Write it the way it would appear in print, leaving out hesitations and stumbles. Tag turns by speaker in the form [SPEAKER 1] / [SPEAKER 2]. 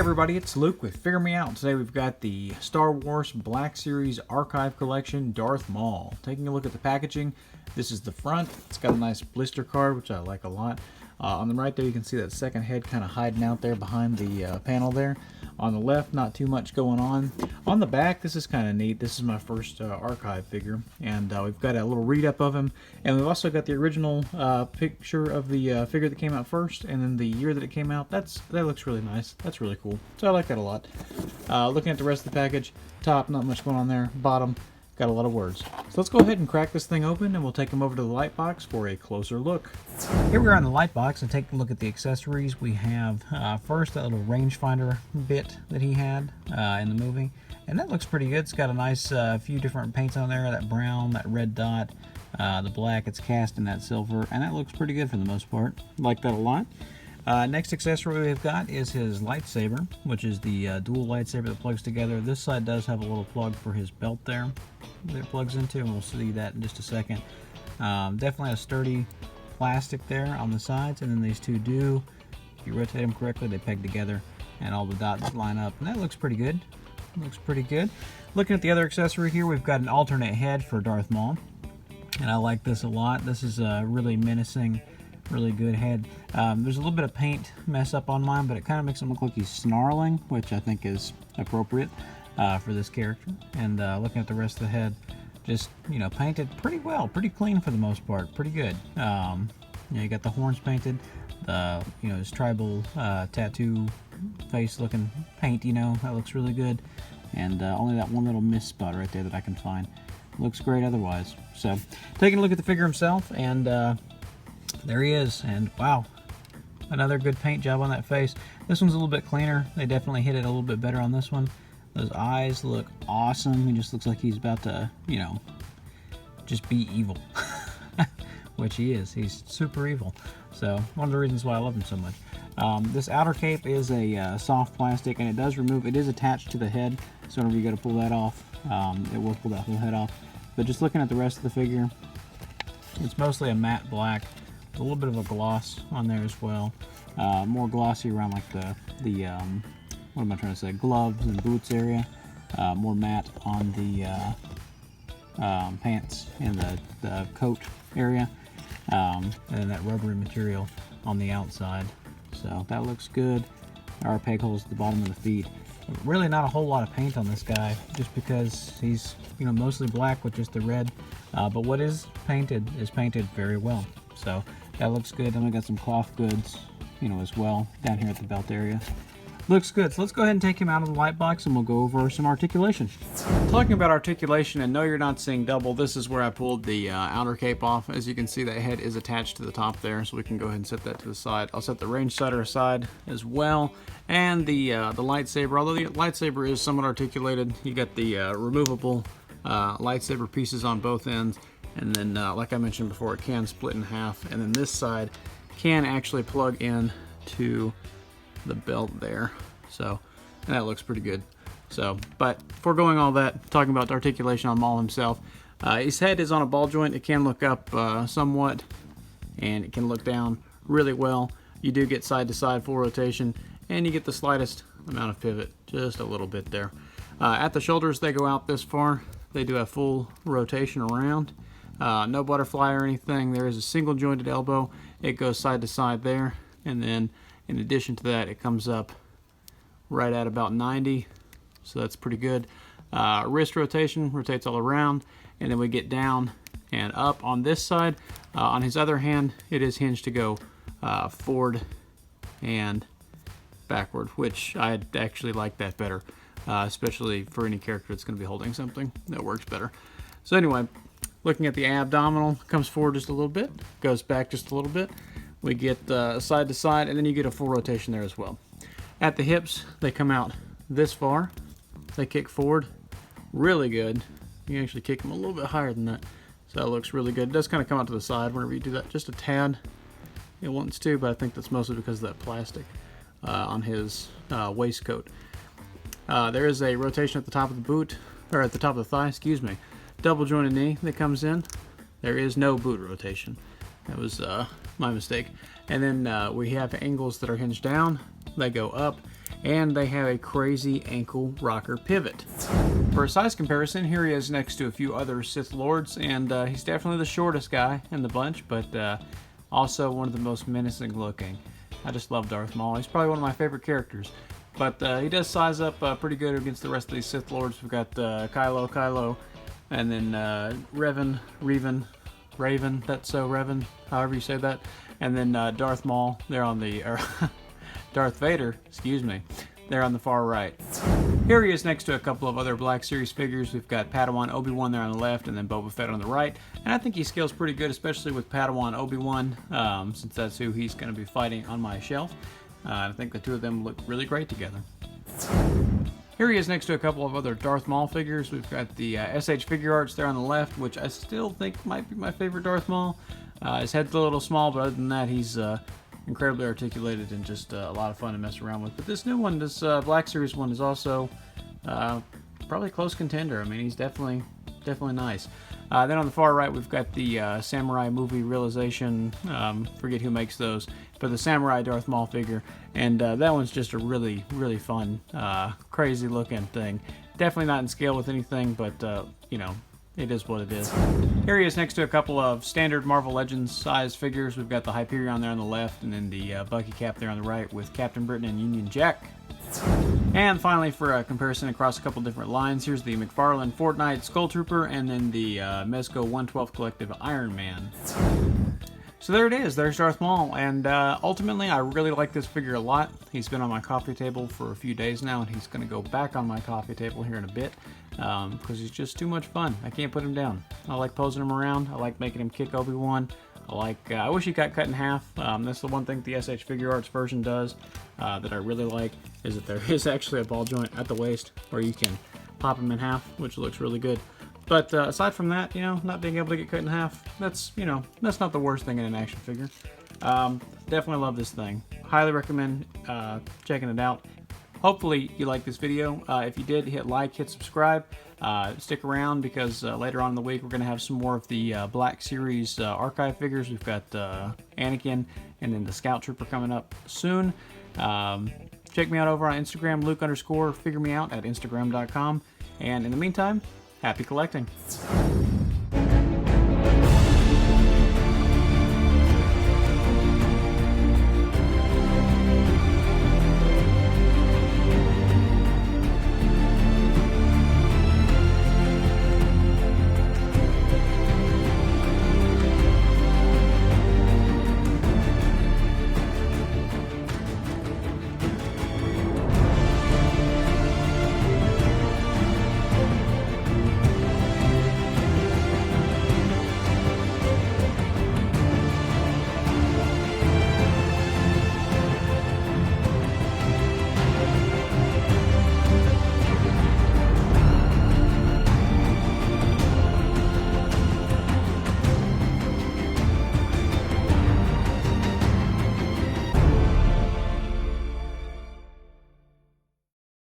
[SPEAKER 1] everybody, it's Luke with Figure Me Out. Today we've got the Star Wars Black Series Archive Collection Darth Maul. Taking a look at the packaging, this is the front. It's got a nice blister card, which I like a lot. On the right there you can see that second head kind of hiding out there behind the panel there. On the left, not too much going on. On the back, this is kind of neat. This is my first archive figure, and we've got a little read-up of him, and we've also got the original picture of the figure that came out first, and then the year that it came out. That looks really nice. That's really cool. So I like that a lot. Looking at the rest of the package, top, not much going on there. Bottom, got a lot of words. So let's go ahead and crack this thing open, and we'll take them over to the light box for a closer look. Here we are in the light box and take a look at the accessories. We have first that little rangefinder bit that he had in the movie, and that looks pretty good. It's got a nice few different paints on there, that brown, that red dot, the black, it's cast in that silver, and that looks pretty good for the most part. Like that a lot. Next accessory we've got is his lightsaber, which is the dual lightsaber that plugs together. This side does have a little plug for his belt there that it plugs into, and we'll see that in just a second. Definitely a sturdy plastic there on the sides, and then these two do, if you rotate them correctly, they peg together and all the dots line up, and that looks pretty good. Looks pretty good. Looking at the other accessory here, we've got an alternate head for Darth Maul, and I like this a lot. This is a really menacing, really good head. There's a little bit of paint mess up on mine, but it kind of makes him look like he's snarling, which I think is appropriate for this character. And looking at the rest of the head, just, you know, painted pretty well, pretty clean for the most part, pretty good. You know, you got the horns painted, the, you know, his tribal tattoo face looking paint, you know, that looks really good. And only that one little miss spot right there that I can find. Looks great otherwise. So, taking a look at the figure himself, and there he is, and wow, another good paint job on that face. This one's a little bit cleaner. They definitely hit it a little bit better on this one. Those eyes look awesome. He just looks like he's about to, you know, just be evil. Which he is. He's super evil. So, one of the reasons why I love him so much. This outer cape is a soft plastic, and it does remove, it is attached to the head, so whenever you go to pull that off, it will pull that whole head off. But just looking at the rest of the figure, it's mostly a matte black, with a little bit of a gloss on there as well. More glossy around like the what am I trying to say, gloves and boots area. More matte on the pants and the coat area. And then that rubbery material on the outside. So that looks good. There are peg holes at the bottom of the feet. Really not a whole lot of paint on this guy, just because he's, you know, mostly black with just the red. But what is painted very well. So that looks good. Then we got some cloth goods, you know, as well down here at the belt area. Looks good. So let's go ahead and take him out of the light box and we'll go over some articulation. Talking about articulation, and no, you're not seeing double. This is where I pulled the outer cape off. As you can see, that head is attached to the top there, so we can go ahead and set that to the side. I'll set the range sighter aside as well, and the lightsaber. Although the lightsaber is somewhat articulated, you got the removable lightsaber pieces on both ends, and then like I mentioned before, it can split in half, and then this side can actually plug in to the belt there. So, and that looks pretty good. So, but foregoing all that, talking about the articulation on Maul himself, his head is on a ball joint. It can look up somewhat, and it can look down really well. You do get side to side full rotation, and you get the slightest amount of pivot, just a little bit there. At the shoulders, they go out this far. They do have full rotation around. No butterfly or anything. There is a single jointed elbow. It goes side to side there, and then in addition to that, it comes up right at about 90, so that's pretty good. Wrist rotation rotates all around, and then we get down and up on this side. On his other hand, it is hinged to go forward and backward, which I actually like that better, especially for any character that's going to be holding something. That works better. So anyway, looking at the abdominal, comes forward just a little bit, goes back just a little bit. We get side to side, and then you get a full rotation there as well. At the hips, they come out this far. They kick forward really good. You can actually kick them a little bit higher than that. So that looks really good. It does kind of come out to the side whenever you do that, just a tad. It wants to, but I think that's mostly because of that plastic on his waistcoat. There is a rotation at the top of the boot, or at the top of the thigh, excuse me. Double jointed knee that comes in. There is no boot rotation. That was my mistake. And then we have angles that are hinged down. They go up. And they have a crazy ankle rocker pivot. For a size comparison, here he is next to a few other Sith Lords, and he's definitely the shortest guy in the bunch, but also one of the most menacing looking. I just love Darth Maul. He's probably one of my favorite characters. But he does size up pretty good against the rest of these Sith Lords. We've got Kylo, and then Raven, however you say that, and then Darth Maul. They're on the Darth Vader, excuse me. They're on the far right. Here he is next to a couple of other Black Series figures. We've got Padawan Obi-Wan there on the left, and then Boba Fett on the right. And I think he scales pretty good, especially with Padawan Obi-Wan, since that's who he's going to be fighting on my shelf. I think the two of them look really great together. Here he is next to a couple of other Darth Maul figures. We've got the SH Figure Arts there on the left, which I still think might be my favorite Darth Maul. His head's a little small, but other than that, he's incredibly articulated and just a lot of fun to mess around with. But this new one, this Black Series one, is also probably a close contender. I mean, he's definitely nice. Then on the far right, we've got the Samurai Movie Realization, forget who makes those, but the Samurai Darth Maul figure, and that one's just a really, really fun, crazy looking thing. Definitely not in scale with anything, but, you know, it is what it is. Here he is next to a couple of standard Marvel Legends size figures. We've got the Hyperion there on the left, and then the Bucky Cap there on the right with Captain Britain and Union Jack. And finally, for a comparison across a couple different lines, here's the McFarlane Fortnite Skull Trooper, and then the Mezco 112 Collective Iron Man. So there it is, there's Darth Maul, and ultimately I really like this figure a lot. He's been on my coffee table for a few days now, and he's going to go back on my coffee table here in a bit, because he's just too much fun. I can't put him down. I like posing him around, I like making him kick Obi-Wan. I wish he got cut in half. That's the one thing the SH Figure Arts version does that I really like, is that there is actually a ball joint at the waist where you can pop him in half, which looks really good. But aside from that, you know, not being able to get cut in half, that's, you know, that's not the worst thing in an action figure. Definitely love this thing. Highly recommend checking it out. Hopefully you liked this video. If you did, hit like, hit subscribe. Stick around because later on in the week we're going to have some more of the Black Series archive figures. We've got Anakin and then the Scout Trooper coming up soon. Check me out over on Instagram, Luke_figuremeout at Instagram.com. And in the meantime, happy collecting.